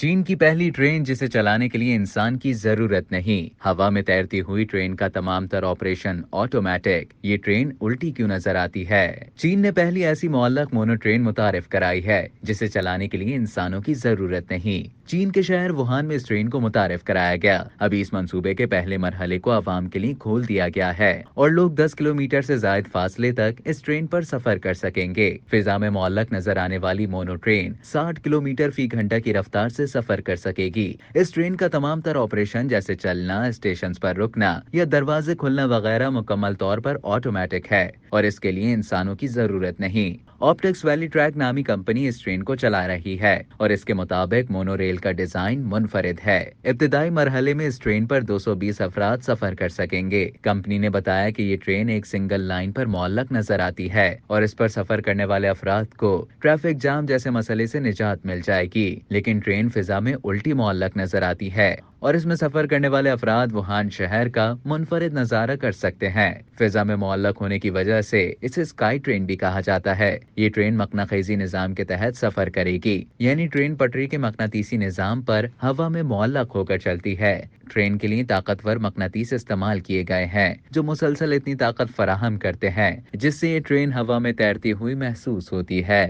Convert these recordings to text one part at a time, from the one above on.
چین کی پہلی ٹرین جسے چلانے کے لیے انسان کی ضرورت نہیں، ہوا میں تیرتی ہوئی ٹرین کا تمام تر آپریشن آٹومیٹک۔ یہ ٹرین الٹی کیوں نظر آتی ہے؟ چین نے پہلی ایسی معلق مونو ٹرین متعارف کرائی ہے جسے چلانے کے لیے انسانوں کی ضرورت نہیں۔ چین کے شہر ووہان میں اس ٹرین کو متعارف کرایا گیا۔ ابھی اس منصوبے کے پہلے مرحلے کو عوام کے لیے کھول دیا گیا ہے اور لوگ 10 کلومیٹر سے زائد فاصلے تک اس ٹرین پر سفر کر سکیں گے۔ فضا میں معلق نظر آنے والی مونو ٹرین 60 کلومیٹر فی گھنٹہ کی رفتار سے سفر کر سکے گی۔ اس ٹرین کا تمام تر آپریشن جیسے چلنا، اسٹیشن پر رکنا یا دروازے کھلنا وغیرہ مکمل طور پر آٹومیٹک ہے اور اس کے لیے انسانوں کی ضرورت نہیں۔ آپٹکس ویلی ٹریک نامی کمپنی اس ٹرین کو چلا رہی ہے اور اس کے مطابق مونو ریل کا ڈیزائن منفرد ہے۔ ابتدائی مرحلے میں اس ٹرین پر 220 افراد سفر کر سکیں گے۔ کمپنی نے بتایا کہ یہ ٹرین ایک سنگل لائن پر معلق نظر آتی ہے اور اس پر سفر کرنے والے افراد کو ٹریفک جام جیسے مسئلے سے نجات مل جائے گی، لیکن ٹرین فضا میں الٹی معلق نظر آتی ہے اور اس میں سفر کرنے والے افراد ووہان شہر کا منفرد نظارہ کر سکتے ہیں۔ فضا میں معلق ہونے کی وجہ سے اسے اسکائی ٹرین بھی کہا جاتا ہے۔ یہ ٹرین مقناطیسی نظام کے تحت سفر کرے گی، یعنی ٹرین پٹری کے مقناطیسی نظام پر ہوا میں معلق ہو کر چلتی ہے۔ ٹرین کے لیے طاقتور مقناطیس استعمال کیے گئے ہیں جو مسلسل اتنی طاقت فراہم کرتے ہیں جس سے یہ ٹرین ہوا میں تیرتی ہوئی محسوس ہوتی ہے۔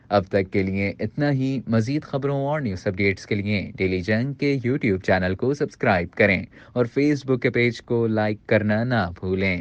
اب تک کے لیے اتنا ہی۔ مزید خبروں اور نیوز اپڈیٹس کے لیے ڈیلی جنگ کے یوٹیوب چینل کو سبسکرائب کریں اور فیس بک کے پیج کو لائک کرنا نہ بھولیں۔